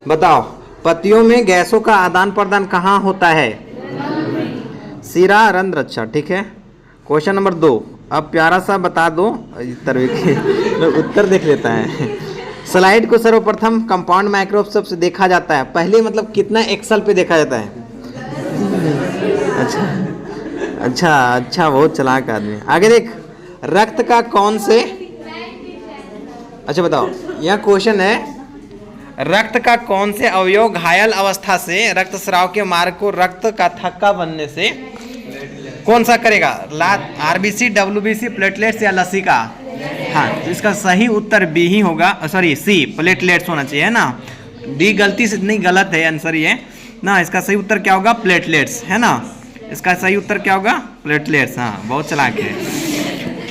बताओ, पत्तियों में गैसों का आदान प्रदान कहाँ होता है? शिरा रंध्र। अच्छा ठीक है। क्वेश्चन नंबर 2, अब प्यारा सा बता दो उत्तर देख लेता है। स्लाइड को सर्वप्रथम कंपाउंड माइक्रोस्कोप से देखा जाता है। पहले मतलब कितना एक्सल पे देखा जाता है? अच्छा, बहुत चालाक आदमी। आगे देख, रक्त का कौन से, अच्छा बताओ, यह क्वेश्चन है, रक्त का कौन से अवयव घायल अवस्था से रक्तस्राव के मार्ग को रक्त का थक्का बनने से कौन सा करेगा? आरबीसी, डब्ल्यूबीसी, प्लेटलेट्स या लसिका? हाँ, तो इसका सही उत्तर बी ही होगा, सॉरी सी, प्लेटलेट्स होना चाहिए, है ना। डी गलती से नहीं, गलत है आंसर ये ना। इसका सही उत्तर क्या होगा? प्लेटलेट्स, है ना। इसका सही उत्तर क्या होगा? प्लेटलेट्स। हाँ, बहुत चालाक है।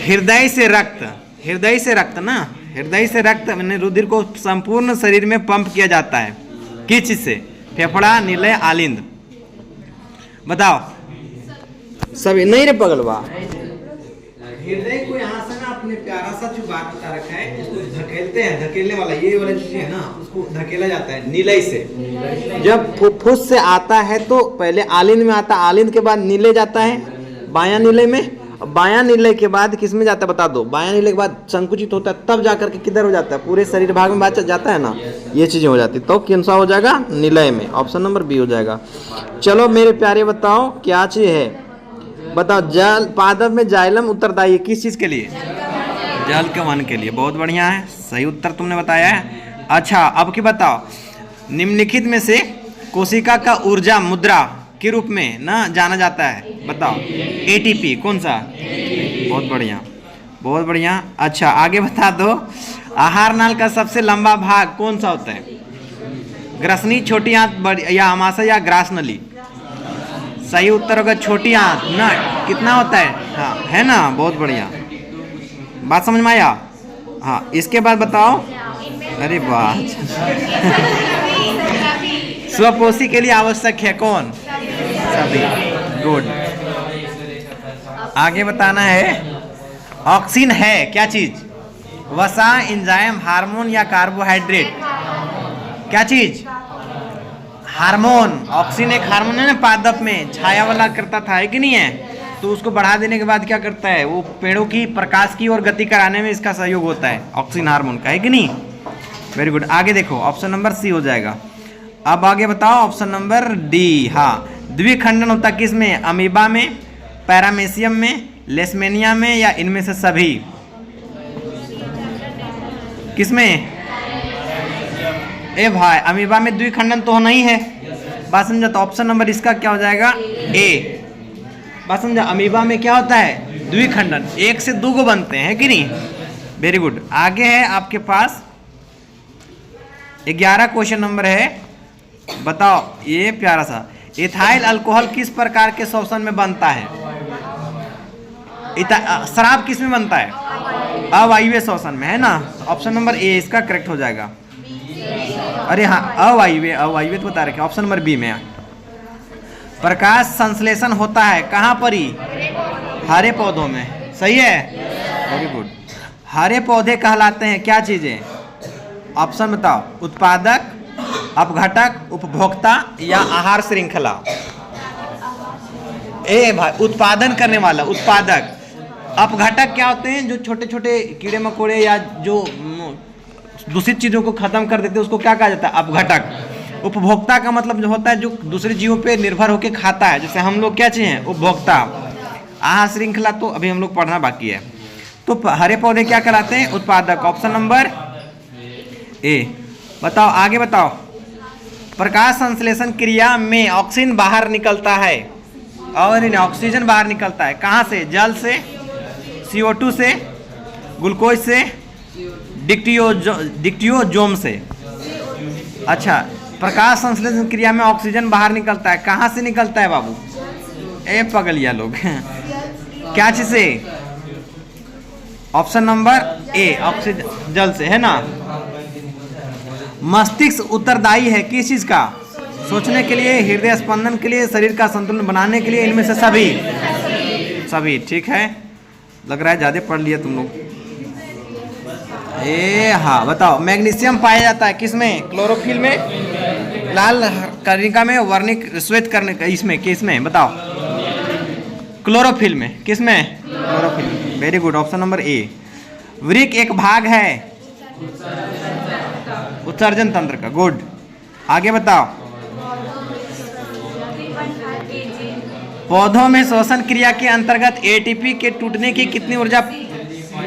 हृदय से रक्त ना, हृदय से रक्त मैंने रुधिर को संपूर्ण शरीर में पंप किया जाता है किस चीज से? फेफड़ा, निलय, आलिंद। बताओ सभी नहीं रे पगलवा। हृदय को यहाँ से ना अपने प्यारा सा जो बात बता रखा है, इसको धकेलते हैं, धकेलने वाला ये वाला चीज है ना, उसको धकेला जाता है निलय से। जब फुफ्फुस से आता है तो पहले आलिंद में आता है, आलिंद के बाद निलय जाता है बायां निलय में, बायां निलय के बाद किस में जाता है बता दो? बायां निलय के बाद संकुचित होता है, तब जाकर के किधर हो जाता है? पूरे शरीर भाग में बात जाता है ना, ये चीजें हो जाती, तो कौन सा हो जाएगा? निलय में। ऑप्शन नंबर बी हो जाएगा। चलो मेरे प्यारे बताओ क्या चीज है? बताओ, जल पादप में जाइलम उत्तरदायी है किस चीज के लिए? जल के वहन के लिए। बहुत बढ़िया है, सही उत्तर तुमने बताया है। अच्छा, अब की बताओ, निम्नलिखित में से कोशिका का ऊर्जा मुद्रा के रूप में ना जाना जाता है, बताओ? एटीपी। कौन सा? बहुत बढ़िया, बहुत बढ़िया। अच्छा, आगे बता दो, आहार नाल का सबसे लंबा भाग कौन सा होता है? ग्रसनी, छोटी आंत या आमाशय या ग्रास नली? सही उत्तर होगा छोटी आंत ना। कितना होता है? हाँ, है ना, बहुत बढ़िया, बात समझ में आया। हाँ, इसके बाद बताओ, अरे वाह स्वपोषी के लिए आवश्यक है कौन? सभी। गुड। आगे बताना है, ऑक्सीन है क्या चीज? वसा, एंजाइम, हार्मोन या कार्बोहाइड्रेट? क्या चीज? हार्मोन। ऑक्सीन एक हार्मोन है ना, पादप में छाया वाला करता था, है कि नहीं है? तो उसको बढ़ा देने के बाद क्या करता है? वो पेड़ों की प्रकाश की ओर गति कराने में इसका सहयोग होता है, ऑक्सीन हार्मोन का, है कि नहीं? Very good. आगे देखो, ऑप्शन नंबर सी हो जाएगा। अब आगे बताओ, ऑप्शन नंबर डी। हाँ, द्विखंडन होता किस में? अमीबा में, पैरामेसियम में, लेशमेनिया में या इनमें से सभी? किसमें? ए भाई, अमीबा में द्विखंडन तो होना ही है, बात समझा। तो ऑप्शन नंबर इसका क्या हो जाएगा? ए। बात समझा, अमीबा में क्या होता है? द्विखंडन, एक से दो को बनते हैं, कि नहीं? Very good. आगे है आपके पास 11 क्वेश्चन नंबर है। बताओ, ये प्यारा सा, इथाइल अल्कोहल किस प्रकार के शोषण में बनता है? शराब किस में बनता है? अवायवीय शोषण में, है ना। ऑप्शन नंबर ए इसका करेक्ट हो जाएगा। अरे हाँ, अवायवीय तो बता रखे। ऑप्शन नंबर बी में प्रकाश संश्लेषण होता है कहाँ पर ही? हरे पौधों में। सही है, वेरी गुड। हरे पौधे कहलाते हैं क्या चीजें? ऑप्शन बताओ, उत्पादक, अपघटक, उपभोक्ता या आहार श्रृंखला? ए भाई, उत्पादन करने वाला उत्पादक। अपघटक क्या होते हैं? जो छोटे छोटे कीड़े मकोड़े या जो दूषित चीजों को खत्म कर देते हैं, उसको क्या कहा जाता है? अपघटक। उपभोक्ता का मतलब जो होता है जो दूसरे जीवों पे निर्भर होकर खाता है, जैसे हम लोग क्या चाहिए? उपभोक्ता। आहार श्रृंखला तो अभी हम लोग पढ़ना बाकी है। तो हरे पौधे क्या कहलाते हैं? उत्पादक। ऑप्शन नंबर ए। बताओ, आगे बताओ, प्रकाश संश्लेषण क्रिया में ऑक्सीजन बाहर निकलता है और ऑक्सीजन बाहर निकलता है कहाँ से? जल से, CO2 से, ग्लूकोज से, डिक्टियोजोम से। अच्छा, प्रकाश संश्लेषण क्रिया में ऑक्सीजन बाहर निकलता है, कहाँ से निकलता है बाबू? ए पगलिया लोग क्या चीज से? ऑप्शन नंबर ए, ऑक्सीजन, जल से, है ना। मस्तिष्क उत्तरदायी है किस चीज का? सोचने के लिए, हृदय स्पंदन के लिए, शरीर का संतुलन बनाने के लिए, इनमें से सभी। ठीक है, लग रहा है ज्यादा पढ़ लिया तुम लोग। हाँ, बताओ, मैग्नीशियम पाया जाता है किसमें? क्लोरोफिल में, लाल कणिका में वर्णिक श्वेत करने का इसमें किस में बताओ? क्लोरोफिल में। किस में? Chlorophyll. Very good, option number A. वृक्क एक भाग है उत्सर्जन तंत्र का। गुड, आगे बताओ। पौधों में श्वसन क्रिया के अंतर्गत एटीपी के टूटने की कितनी ऊर्जा?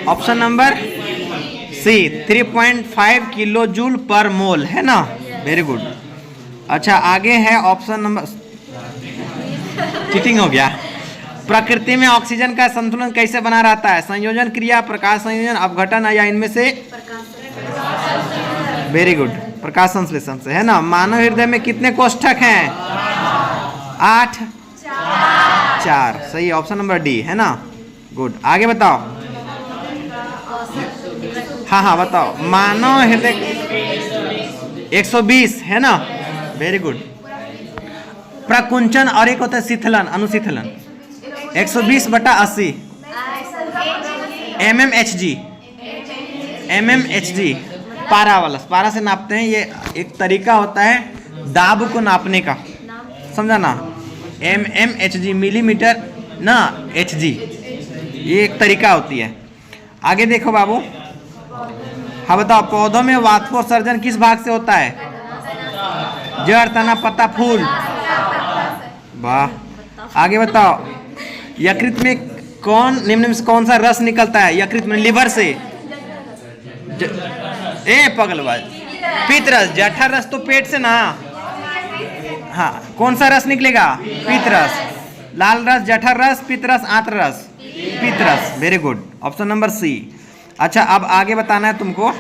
Option number C 3.5 kilo joule per mole, है ना। Very good. अच्छा, आगे है ऑप्शन नंबर, चीटिंग हो गया। प्रकृति में ऑक्सीजन का संतुलन कैसे बना रहता है? संयोजन क्रिया, प्रकाश संयोजन, अपघटन या इनमें से? वेरी गुड, प्रकाश संश्लेषण से, है ना। मानव हृदय में कितने कोष्ठक हैं? 8, 4। सही, ऑप्शन नंबर डी, है ना। गुड, आगे बताओ। हाँ बताओ। मानव हृदय 120, है ना। Very good. प्रकुंचन और एक होता है शीतलन, अनुशीतलन। 120/80 mmHg पारा वाला, पारा से नापते हैं। ये एक तरीका होता है दाब को नापने का, समझा ना। mmHg मिलीमीटर ना Hg, ये एक तरीका होती है। आगे देखो बाबू। हाँ बताओ, पौधों में वाष्पोत्सर्जन किस भाग से होता है? जड़, तना, पत्ता, फूल। वाह। आगे बताओ, यकृत में निम्न में से कौन सा रस निकलता है? यकृत में लिवर से पगलबाज, पित्तरस। जठर रस तो पेट से ना। हाँ, कौन सा रस निकलेगा? पित्तरस। लाल रस, जठर रस, पित्तरस, आंत्र रस, पित्तरस। Very good, option number C. अच्छा, अब आगे बताना है तुमको।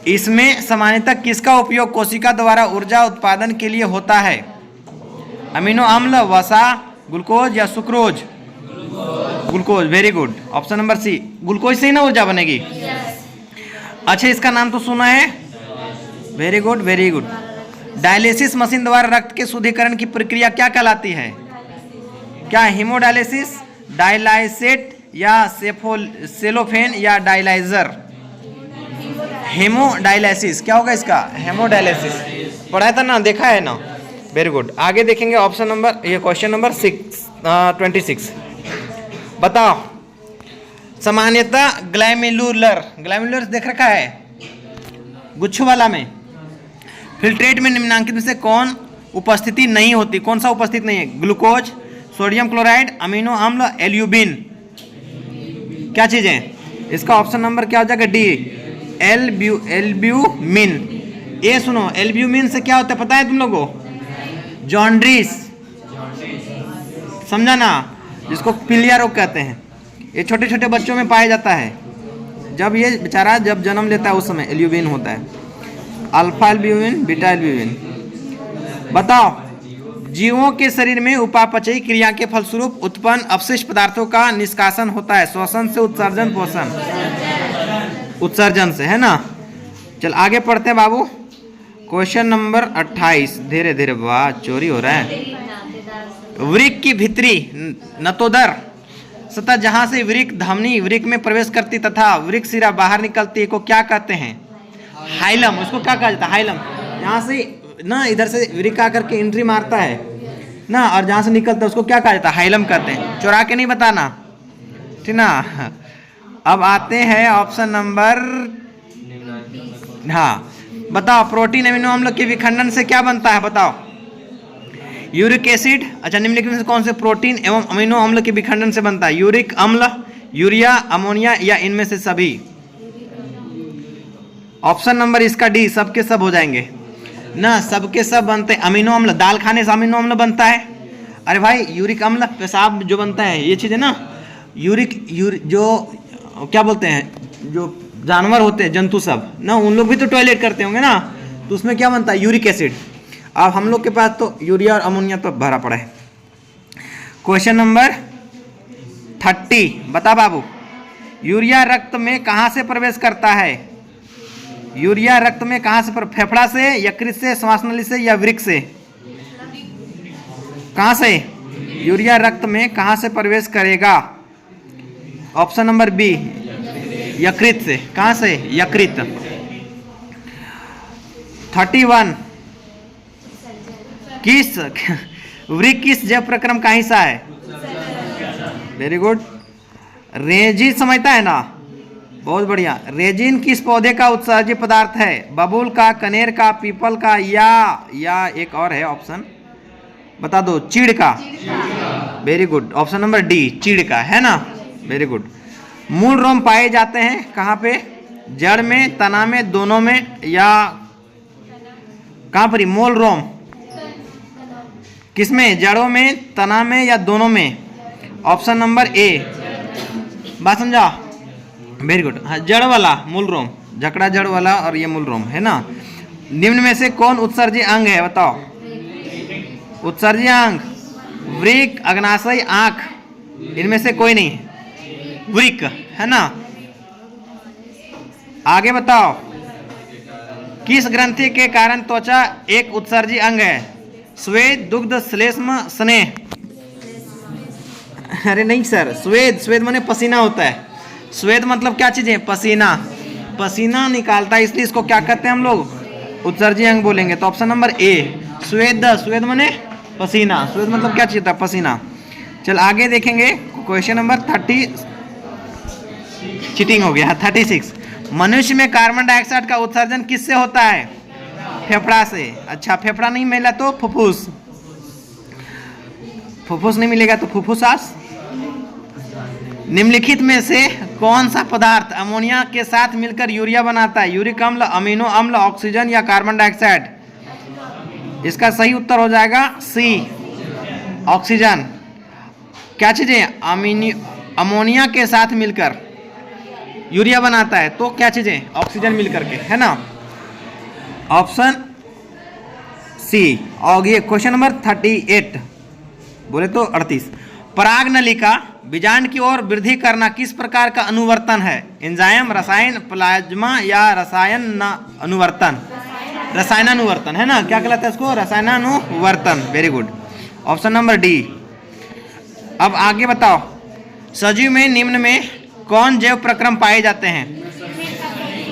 इसमें सामान्यतः किसका उपयोग कोशिका द्वारा ऊर्जा उत्पादन के लिए होता है? अमीनो अम्ल, वसा, ग्लूकोज या sucrose? Glucose. Very good, option number C. Glucose से ही ना ऊर्जा बनेगी। अच्छा, इसका नाम तो सुना है। Very good, very good. Dialysis machine द्वारा रक्त के शुद्धिकरण की प्रक्रिया क्या कहलाती है? क्या हीमोडायलिसिस, डायलाइसेट या सेलोफेन या डायलाइजर? हेमोडायलिसिस। क्या होगा इसका? हेमोडायलिसिस। पढ़ा था ना, देखा है ना। Very good. आगे देखेंगे ऑप्शन नंबर, ये क्वेश्चन नंबर 26 बताओ। सामान्यतः ग्लैमेरुलर देख रखा है गुच्छों वाला में। फिल्ट्रेट में निम्नांकित में से कौन उपस्थिति नहीं होती? कौन सा उपस्थित नहीं है? ग्लूकोज, सोडियम क्लोराइड, अमीनो अम्ल, एल्ब्यूमिन। क्या चीजें? इसका ऑप्शन नंबर क्या हो जाएगा? D, albumin. ये सुनो, एल्ब्यूमिन से क्या होता है पता है तुम लोगों को? जॉन्डिस, समझा ना, जिसको पीलिया रोग कहते हैं। ये छोटे छोटे बच्चों में पाया जाता है। जब ये बेचारा जब जन्म लेता है उस समय एल्ब्यूमिन होता है। Alpha albumin, beta albumin. बताओ, जीवों के शरीर में उपापचयी क्रिया के फलस्वरूप उत्पन्न अपशिष्ट पदार्थों का निष्कासन होता है श्वसन से, उत्सर्जन, पोषण? उत्सर्जन से, है ना। चल आगे पढ़ते हैं बाबू। Question number 28। धीरे धीरे, वाह चोरी हो रहा है। वृक्क की भीतरी नतोदर सतह जहां से वृक्क धमनी वृक्क में प्रवेश करती तथा वृक्क शिरा बाहर निकलती है को क्या कहते हैं? हाइलम। उसको क्या कहा जाता है? हाइलम। यहाँ से ना इधर से वृक्क आकर के एंट्री मारता है ना, और जहाँ से निकलता है उसको क्या कहा जाता है? हाइलम कहते हैं। चुरा के नहीं बताना, ठीक ना। अब आते हैं ऑप्शन नंबर, हाँ बताओ। प्रोटीन अमीनो अम्ल के विखंडन से क्या बनता है? बताओ। Uric acid. अच्छा, निम्नलिखित में से कौन से प्रोटीन एवं अमीनो अम्ल के विखंडन से बनता है? यूरिक अम्ल, यूरिया, अमोनिया या इनमें से सभी? ऑप्शन नंबर इसका डी, सबके सब हो जाएंगे ना। सबके सब बनते हैं। अमीनो अम्ल, दाल खाने से अमीनो अम्ल बनता है। अरे भाई, यूरिक अम्ल पेशाब जो बनता है, ये चीज़ है ना। जो क्या बोलते हैं, जो जानवर होते हैं, जंतु सब ना, उन लोग भी तो टॉयलेट करते होंगे ना, तो उसमें क्या बनता है? Uric acid. अब हम लोग के पास तो यूरिया और अमोनिया तो भरा पड़ा है। क्वेश्चन नंबर 30 बता बाबू। यूरिया रक्त में कहाँ से प्रवेश करता है? यूरिया रक्त में कहाँ से? फेफड़ा से, यकृत से, श्वास नली से या वृक्क से? कहाँ से? यूरिया रक्त में कहाँ से प्रवेश करेगा? ऑप्शन नंबर बी, यकृत से। कहाँ से? यकृत। 31 किस वृक्क किस जैव प्रक्रम का हिस्सा है? Very good. रेजिन समझता है ना, बहुत बढ़िया। रेजिन किस पौधे का उत्सर्ज्य पदार्थ है? बबूल का, कनेर का, पीपल का, या एक और है ऑप्शन, बता दो, चीड़ का। Very good, option number D, चीड़ का, है ना। Very good. मूल रोम पाए जाते हैं कहाँ पे? जड़ में, तना में, दोनों में, या कहाँ पर? मूल रोम किसमें? जड़ों में, तना में, या दोनों में? ऑप्शन नंबर ए, बात समझा? Very good. हाँ, जड़ वाला मूल रोम, जकड़ा जड़ वाला, और ये मूल रोम, है ना। निम्न में से कौन उत्सर्जी अंग है? बताओ। उत्सर्जी अंग वृक्क, अग्नाशय, आंख, इनमें से कोई नहीं। वृक्क, है ना। आगे बताओ, किस ग्रंथि के कारण त्वचा एक उत्सर्जी अंग है? स्वेद, दुग्ध, श्लेष्म, स्नेह। अरे नहीं सर, स्वेद, स्वेद माने पसीना होता है। स्वेद मतलब क्या चीज है? पसीना। पसीना निकालता है, इसलिए इसको क्या कहते हैं हम लोग? उत्सर्जी अंग बोलेंगे। तो ऑप्शन नंबर ए, स्वेद। स्वेद माने पसीना। स्वेद मतलब क्या चीज होता है? पसीना। चल आगे देखेंगे क्वेश्चन नंबर 30, चीटिंग हो गया, 36। मनुष्य में कार्बन डाइऑक्साइड का उत्सर्जन किससे होता है? फेफड़ा से। अच्छा, फेफड़ा नहीं मिला तो फुफ्फुस। फुफ्फुस नहीं मिलेगा तो फुफ्फुसास। निम्नलिखित में से कौन सा पदार्थ अमोनिया के साथ मिलकर यूरिया बनाता है? यूरिक अम्ल, अमीनो अम्ल, ऑक्सीजन, या कार्बन डाइऑक्साइड? इसका सही उत्तर हो जाएगा सी, ऑक्सीजन। क्या चीजें? अमोनिया के साथ मिलकर यूरिया बनाता है, तो क्या चीजें? ऑक्सीजन मिलकर के, है ना। Option C. और ये क्वेश्चन नंबर 38, बोले तो 38। पराग नलिका बीजांड की ओर वृद्धि करना किस प्रकार का अनुवर्तन है? एंजाइम, रसायन, प्लाज्मा, या रसायन अनुवर्तन? रसायनानुवर्तन, है ना। क्या कहलाता है इसको? रसायनानुवर्तन। Very good, option number D. अब आगे बताओ, सजीव में निम्न में कौन जैव प्रक्रम पाए जाते हैं?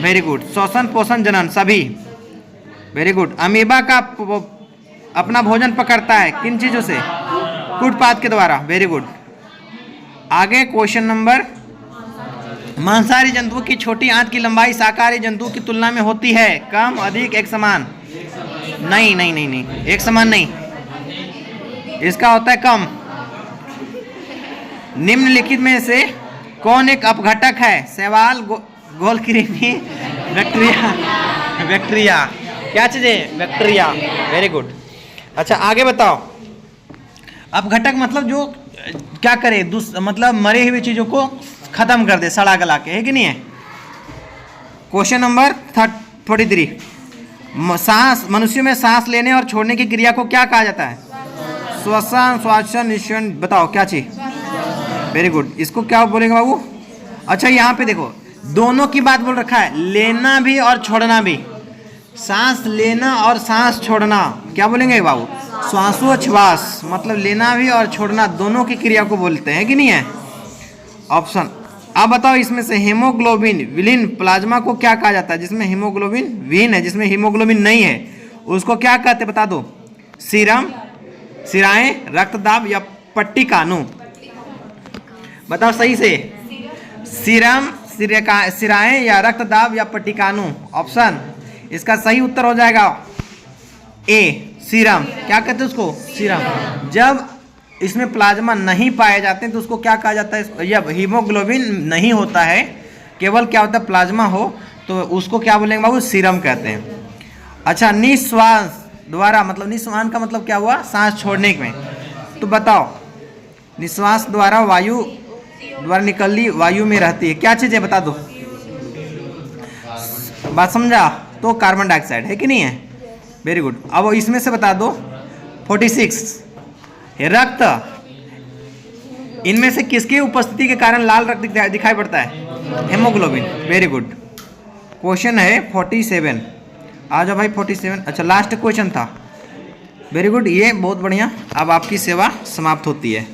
वेरी गुड, श्वसन, पोषण, जनन, सभी। Very good. अमीबा का अपना भोजन पकड़ता है किन चीजों से? कूटपाद के द्वारा। Very good. आगे क्वेश्चन नंबर, मांसाहारी जंतुओं की छोटी आंत की लंबाई शाकाहारी जंतुओं की तुलना में होती है कम, अधिक, एक समान? नहीं नहीं नहीं नहीं, एक समान नहीं, इसका होता है कम। निम्नलिखित में से कौन एक अपघटक है? शैवाल, गोलकृमि, बैक्टीरिया। क्या चीज है? बैक्टीरिया। Very good. अच्छा आगे बताओ, अपघटक मतलब जो क्या करे, मतलब मरे हुए चीजों को खत्म कर दे, सड़ा गला के, है कि नहीं है। क्वेश्चन नंबर 43, सांस, मनुष्य में सांस लेने और छोड़ने की क्रिया को क्या कहा जाता है? श्वसन, श्वासन, निश्वासन। बताओ क्या चीज? वेरी गुड, इसको क्या बोलेंगे बाबू? अच्छा यहाँ पे देखो, दोनों की बात बोल रखा है, लेना भी और छोड़ना भी। सांस लेना और सांस छोड़ना क्या बोलेंगे बाबू? श्वासोच्छ्वास, मतलब लेना भी और छोड़ना दोनों की क्रिया को बोलते हैं कि नहीं है। ऑप्शन। अब बताओ, इसमें से हीमोग्लोबिन विलीन प्लाज्मा को क्या कहा जाता है? जिसमें हीमोग्लोबिन विहीन है, जिसमें हीमोग्लोबिन नहीं है, उसको क्या कहते बता दो? सीरम, सिराएं, रक्तदाब, या पट्टिकानु? बताओ सही से। सीरम, सिराएं, या रक्तदाब, या पट्टिकानु? ऑप्शन, इसका सही उत्तर हो जाएगा ए, सीरम। क्या कहते हैं उसको? सीरम। जब इसमें प्लाज्मा नहीं पाए जाते हैं तो उसको क्या कहा जाता है? जब हीमोग्लोबिन नहीं होता है, केवल क्या होता है? प्लाज्मा हो, तो उसको क्या बोलेंगे बाबू? सीरम कहते हैं। अच्छा, निश्वास द्वारा, मतलब निश्वास का मतलब क्या हुआ? सांस छोड़ने में। तो बताओ, निश्वास द्वारा वायु द्वारा निकली वायु में रहती है क्या चीज़ है? बता दो, बात समझा? तो कार्बन डाइऑक्साइड, है कि नहीं है। Very good. अब इसमें से बता दो 46, रक्त, इनमें से किसकी उपस्थिति के कारण लाल रक्त दिखाई पड़ता है? हेमोग्लोबिन। Very good. क्वेश्चन है 47, आ जाओ भाई 47। अच्छा लास्ट क्वेश्चन था। वेरी गुड, ये बहुत बढ़िया। अब आपकी सेवा समाप्त होती है।